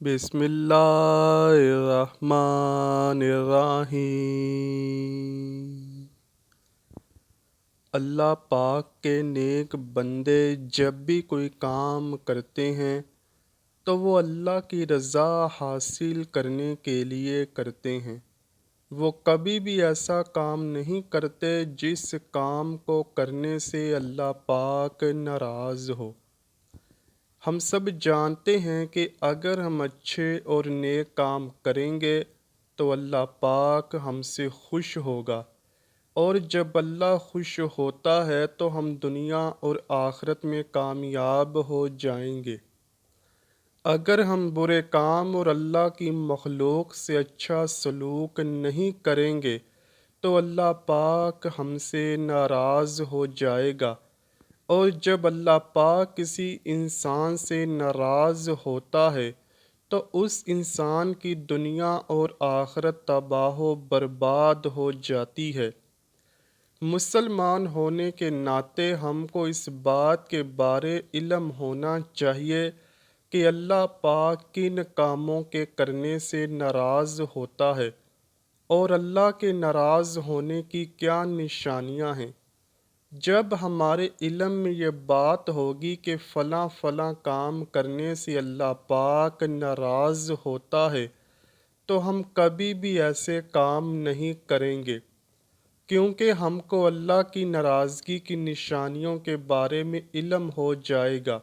بسم اللہ الرحمن الرحیم۔ اللہ پاک کے نیک بندے جب بھی کوئی کام کرتے ہیں تو وہ اللہ کی رضا حاصل کرنے کے لیے کرتے ہیں۔ وہ کبھی بھی ایسا کام نہیں کرتے جس کام کو کرنے سے اللہ پاک ناراض ہو۔ ہم سب جانتے ہیں کہ اگر ہم اچھے اور نیک کام کریں گے تو اللہ پاک ہم سے خوش ہوگا، اور جب اللہ خوش ہوتا ہے تو ہم دنیا اور آخرت میں کامیاب ہو جائیں گے۔ اگر ہم برے کام اور اللہ کی مخلوق سے اچھا سلوک نہیں کریں گے تو اللہ پاک ہم سے ناراض ہو جائے گا، اور جب اللہ پاک کسی انسان سے ناراض ہوتا ہے تو اس انسان کی دنیا اور آخرت تباہ و برباد ہو جاتی ہے۔ مسلمان ہونے کے ناطے ہم کو اس بات کے بارے علم ہونا چاہیے کہ اللہ پاک کن کاموں کے کرنے سے ناراض ہوتا ہے، اور اللہ کے ناراض ہونے کی کیا نشانیاں ہیں۔ جب ہمارے علم میں یہ بات ہوگی کہ فلاں فلاں کام کرنے سے اللہ پاک ناراض ہوتا ہے تو ہم کبھی بھی ایسے کام نہیں کریں گے، کیونکہ ہم کو اللہ کی ناراضگی کی نشانیوں کے بارے میں علم ہو جائے گا۔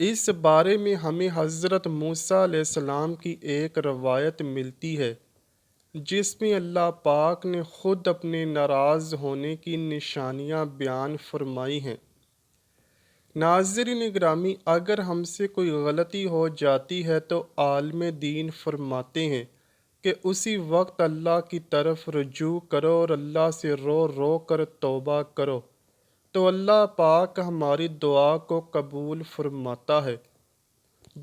اس بارے میں ہمیں حضرت موسیٰ علیہ السلام کی ایک روایت ملتی ہے جس میں اللہ پاک نے خود اپنے ناراض ہونے کی نشانیاں بیان فرمائی ہیں۔ ناظرین گرامی، اگر ہم سے کوئی غلطی ہو جاتی ہے تو عالم دین فرماتے ہیں کہ اسی وقت اللہ کی طرف رجوع کرو اور اللہ سے رو رو کر توبہ کرو، تو اللہ پاک ہماری دعا کو قبول فرماتا ہے۔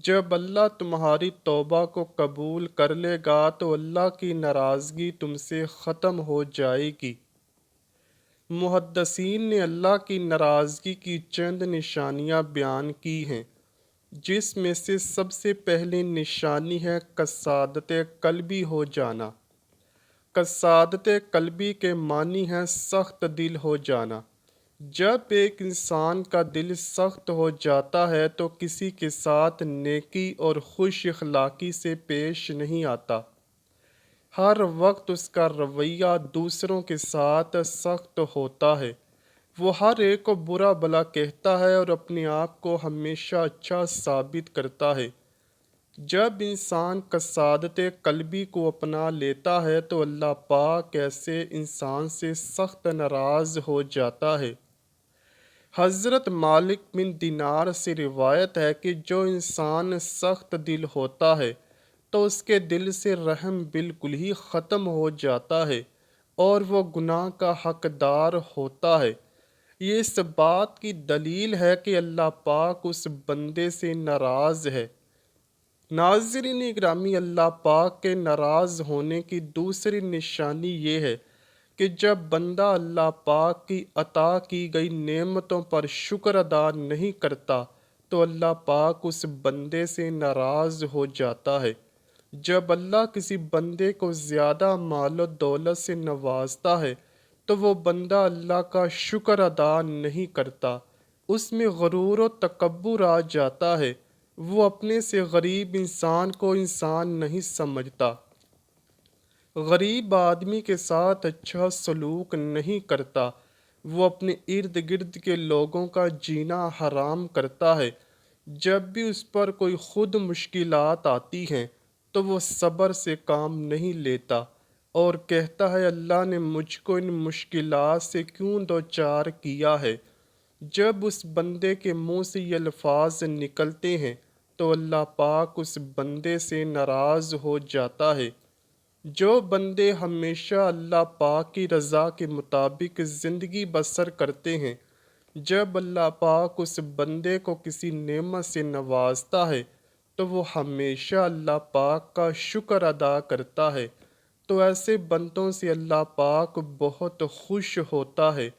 جب اللہ تمہاری توبہ کو قبول کر لے گا تو اللہ کی ناراضگی تم سے ختم ہو جائے گی۔ محدثین نے اللہ کی ناراضگی کی چند نشانیاں بیان کی ہیں، جس میں سے سب سے پہلی نشانی ہے کسادت قلبی ہو جانا۔ کسادت قلبی کے معنی ہے سخت دل ہو جانا۔ جب ایک انسان کا دل سخت ہو جاتا ہے تو کسی کے ساتھ نیکی اور خوش اخلاقی سے پیش نہیں آتا۔ ہر وقت اس کا رویہ دوسروں کے ساتھ سخت ہوتا ہے۔ وہ ہر ایک کو برا بھلا کہتا ہے اور اپنے آپ کو ہمیشہ اچھا ثابت کرتا ہے۔ جب انسان کسادت قلبی کو اپنا لیتا ہے تو اللہ پاک ایسے انسان سے سخت ناراض ہو جاتا ہے۔ حضرت مالک بن دینار سے روایت ہے کہ جو انسان سخت دل ہوتا ہے تو اس کے دل سے رحم بالکل ہی ختم ہو جاتا ہے اور وہ گناہ کا حقدار ہوتا ہے۔ یہ اس بات کی دلیل ہے کہ اللہ پاک اس بندے سے ناراض ہے۔ ناظرین گرامی، اللہ پاک کے ناراض ہونے کی دوسری نشانی یہ ہے کہ جب بندہ اللہ پاک کی عطا کی گئی نعمتوں پر شکر ادا نہیں کرتا تو اللہ پاک اس بندے سے ناراض ہو جاتا ہے۔ جب اللہ کسی بندے کو زیادہ مال و دولت سے نوازتا ہے تو وہ بندہ اللہ کا شکر ادا نہیں کرتا، اس میں غرور و تکبر آ جاتا ہے، وہ اپنے سے غریب انسان کو انسان نہیں سمجھتا، غریب آدمی کے ساتھ اچھا سلوک نہیں کرتا، وہ اپنے ارد گرد کے لوگوں کا جینا حرام کرتا ہے۔ جب بھی اس پر کوئی خود مشکلات آتی ہیں تو وہ صبر سے کام نہیں لیتا اور کہتا ہے اللہ نے مجھ کو ان مشکلات سے کیوں دوچار کیا ہے۔ جب اس بندے کے منہ سے یہ الفاظ نکلتے ہیں تو اللہ پاک اس بندے سے ناراض ہو جاتا ہے۔ جو بندے ہمیشہ اللہ پاک کی رضا کے مطابق زندگی بسر کرتے ہیں، جب اللہ پاک اس بندے کو کسی نعمت سے نوازتا ہے تو وہ ہمیشہ اللہ پاک کا شکر ادا کرتا ہے، تو ایسے بندوں سے اللہ پاک بہت خوش ہوتا ہے،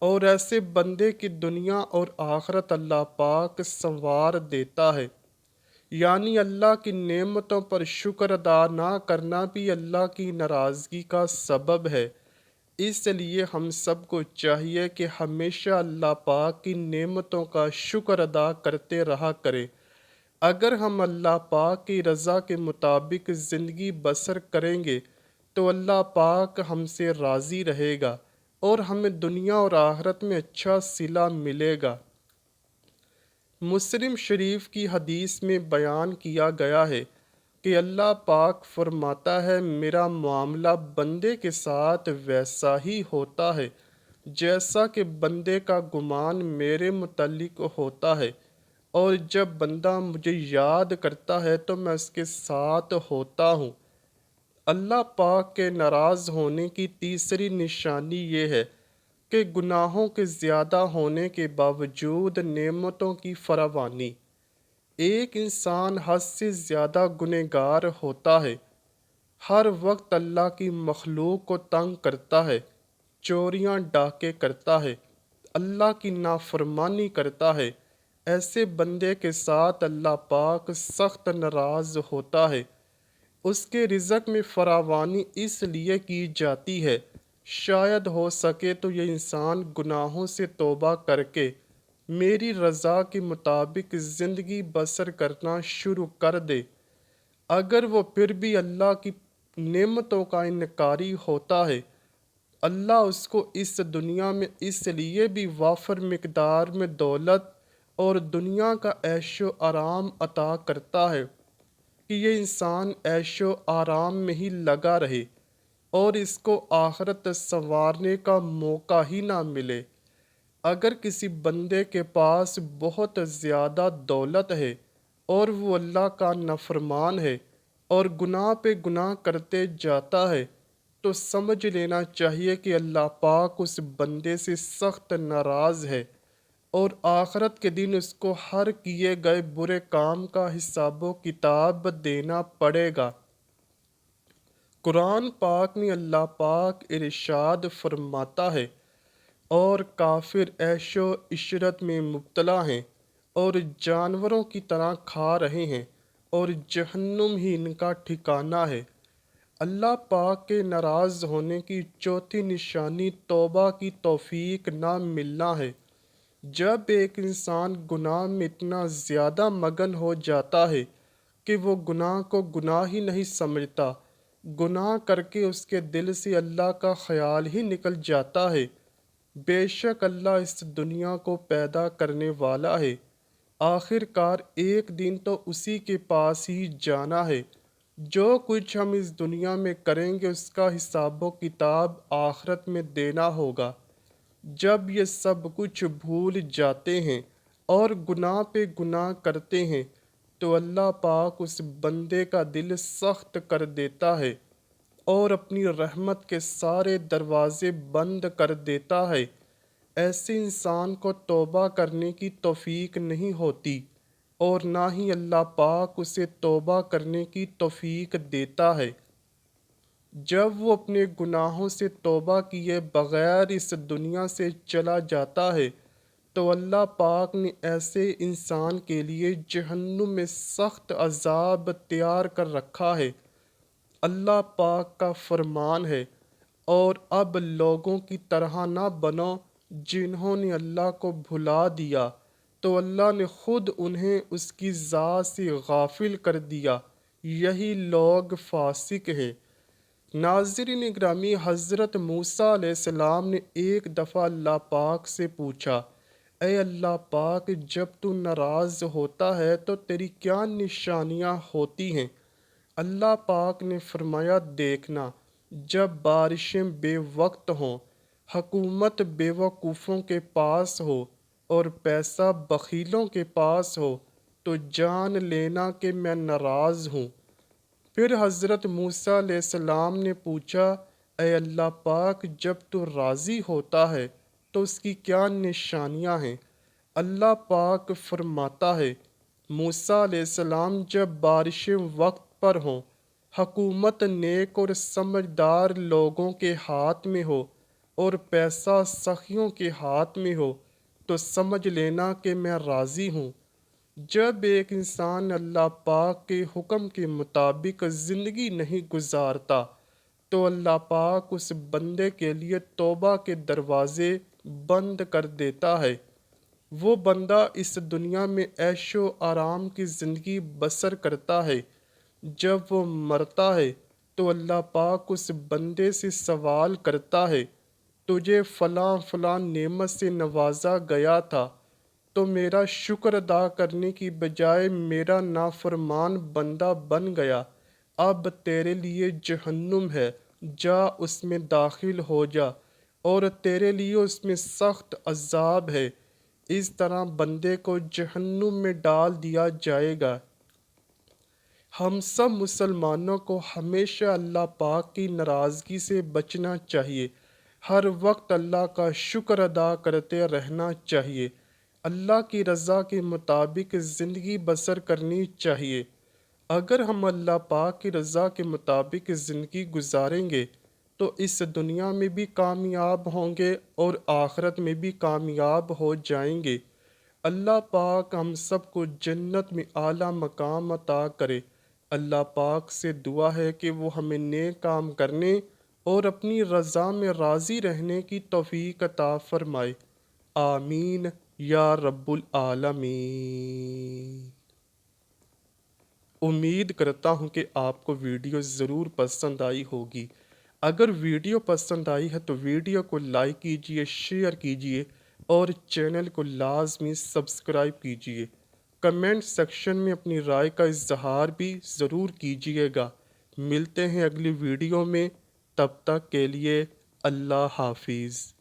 اور ایسے بندے کی دنیا اور آخرت اللہ پاک سنوار دیتا ہے۔ یعنی اللہ کی نعمتوں پر شکر ادا نہ کرنا بھی اللہ کی ناراضگی کا سبب ہے۔ اس لیے ہم سب کو چاہیے کہ ہمیشہ اللہ پاک کی نعمتوں کا شکر ادا کرتے رہا کریں۔ اگر ہم اللہ پاک کی رضا کے مطابق زندگی بسر کریں گے تو اللہ پاک ہم سے راضی رہے گا اور ہمیں دنیا اور آخرت میں اچھا صلہ ملے گا۔ مسلم شریف کی حدیث میں بیان کیا گیا ہے کہ اللہ پاک فرماتا ہے، میرا معاملہ بندے کے ساتھ ویسا ہی ہوتا ہے جیسا کہ بندے کا گمان میرے متعلق ہوتا ہے، اور جب بندہ مجھے یاد کرتا ہے تو میں اس کے ساتھ ہوتا ہوں۔ اللہ پاک کے ناراض ہونے کی تیسری نشانی یہ ہے کہ گناہوں کے زیادہ ہونے کے باوجود نعمتوں کی فراوانی۔ ایک انسان حد سے زیادہ گنہگار ہوتا ہے، ہر وقت اللہ کی مخلوق کو تنگ کرتا ہے، چوریاں ڈاکے کرتا ہے، اللہ کی نافرمانی کرتا ہے۔ ایسے بندے کے ساتھ اللہ پاک سخت ناراض ہوتا ہے۔ اس کے رزق میں فراوانی اس لیے کی جاتی ہے شاید ہو سکے تو یہ انسان گناہوں سے توبہ کر کے میری رضا کے مطابق زندگی بسر کرنا شروع کر دے۔ اگر وہ پھر بھی اللہ کی نعمتوں کا انکاری ہوتا ہے، اللہ اس کو اس دنیا میں اس لیے بھی وافر مقدار میں دولت اور دنیا کا عیش و آرام عطا کرتا ہے کہ یہ انسان عیش و آرام میں ہی لگا رہے اور اس کو آخرت سنوارنے کا موقع ہی نہ ملے۔ اگر کسی بندے کے پاس بہت زیادہ دولت ہے اور وہ اللہ کا نافرمان ہے اور گناہ پہ گناہ کرتے جاتا ہے تو سمجھ لینا چاہیے کہ اللہ پاک اس بندے سے سخت ناراض ہے اور آخرت کے دن اس کو ہر کیے گئے برے کام کا حساب و کتاب دینا پڑے گا۔ قرآن پاک میں اللہ پاک ارشاد فرماتا ہے، اور کافر عیش و عشرت میں مبتلا ہیں اور جانوروں کی طرح کھا رہے ہیں اور جہنم ہی ان کا ٹھکانہ ہے۔ اللہ پاک کے ناراض ہونے کی چوتھی نشانی توبہ کی توفیق نہ ملنا ہے۔ جب ایک انسان گناہ میں اتنا زیادہ مگن ہو جاتا ہے کہ وہ گناہ کو گناہ ہی نہیں سمجھتا، گناہ کر کے اس کے دل سے اللہ کا خیال ہی نکل جاتا ہے۔ بے شک اللہ اس دنیا کو پیدا کرنے والا ہے، آخر کار ایک دن تو اسی کے پاس ہی جانا ہے۔ جو کچھ ہم اس دنیا میں کریں گے اس کا حساب و کتاب آخرت میں دینا ہوگا۔ جب یہ سب کچھ بھول جاتے ہیں اور گناہ پہ گناہ کرتے ہیں تو اللہ پاک اس بندے کا دل سخت کر دیتا ہے اور اپنی رحمت کے سارے دروازے بند کر دیتا ہے۔ ایسے انسان کو توبہ کرنے کی توفیق نہیں ہوتی اور نہ ہی اللہ پاک اسے توبہ کرنے کی توفیق دیتا ہے۔ جب وہ اپنے گناہوں سے توبہ کیے بغیر اس دنیا سے چلا جاتا ہے تو اللہ پاک نے ایسے انسان کے لیے جہنم میں سخت عذاب تیار کر رکھا ہے۔ اللہ پاک کا فرمان ہے، اور اب لوگوں کی طرح نہ بنو جنہوں نے اللہ کو بھلا دیا تو اللہ نے خود انہیں اس کی ذات سے غافل کر دیا، یہی لوگ فاسق ہیں۔ ناظرین گرامی، حضرت موسیٰ علیہ السلام نے ایک دفعہ اللہ پاک سے پوچھا، اے اللہ پاک، جب تو ناراض ہوتا ہے تو تیری کیا نشانیاں ہوتی ہیں؟ اللہ پاک نے فرمایا، دیکھنا، جب بارشیں بے وقت ہوں، حکومت بے وقوفوں کے پاس ہو اور پیسہ بخیلوں کے پاس ہو تو جان لینا کہ میں ناراض ہوں۔ پھر حضرت موسیٰ علیہ السلام نے پوچھا، اے اللہ پاک، جب تو راضی ہوتا ہے تو اس کی کیا نشانیاں ہیں؟ اللہ پاک فرماتا ہے، موسیٰ علیہ السلام، جب بارشیں وقت پر ہوں، حکومت نیک اور سمجھدار لوگوں کے ہاتھ میں ہو اور پیسہ سخیوں کے ہاتھ میں ہو تو سمجھ لینا کہ میں راضی ہوں۔ جب ایک انسان اللہ پاک کے حکم کے مطابق زندگی نہیں گزارتا تو اللہ پاک اس بندے کے لیے توبہ کے دروازے بند کر دیتا ہے۔ وہ بندہ اس دنیا میں عیش و آرام کی زندگی بسر کرتا ہے۔ جب وہ مرتا ہے تو اللہ پاک اس بندے سے سوال کرتا ہے، تجھے فلاں فلاں نعمت سے نوازا گیا تھا تو میرا شکر ادا کرنے کی بجائے میرا نافرمان بندہ بن گیا، اب تیرے لیے جہنم ہے، جا اس میں داخل ہو جا، اور تیرے لیے اس میں سخت عذاب ہے۔ اس طرح بندے کو جہنم میں ڈال دیا جائے گا۔ ہم سب مسلمانوں کو ہمیشہ اللہ پاک کی ناراضگی سے بچنا چاہیے، ہر وقت اللہ کا شکر ادا کرتے رہنا چاہیے، اللہ کی رضا کے مطابق زندگی بسر کرنی چاہیے۔ اگر ہم اللہ پاک کی رضا کے مطابق زندگی گزاریں گے تو اس دنیا میں بھی کامیاب ہوں گے اور آخرت میں بھی کامیاب ہو جائیں گے۔ اللہ پاک ہم سب کو جنت میں اعلیٰ مقام عطا کرے۔ اللہ پاک سے دعا ہے کہ وہ ہمیں نیک کام کرنے اور اپنی رضا میں راضی رہنے کی توفیق عطا فرمائے۔ آمین یا رب العالمین۔ امید کرتا ہوں کہ آپ کو ویڈیو ضرور پسند آئی ہوگی۔ اگر ویڈیو پسند آئی ہے تو ویڈیو کو لائک کیجئے، شیئر کیجئے اور چینل کو لازمی سبسکرائب کیجئے۔ کمنٹ سیکشن میں اپنی رائے کا اظہار بھی ضرور کیجئے گا۔ ملتے ہیں اگلی ویڈیو میں، تب تک کے لیے اللہ حافظ۔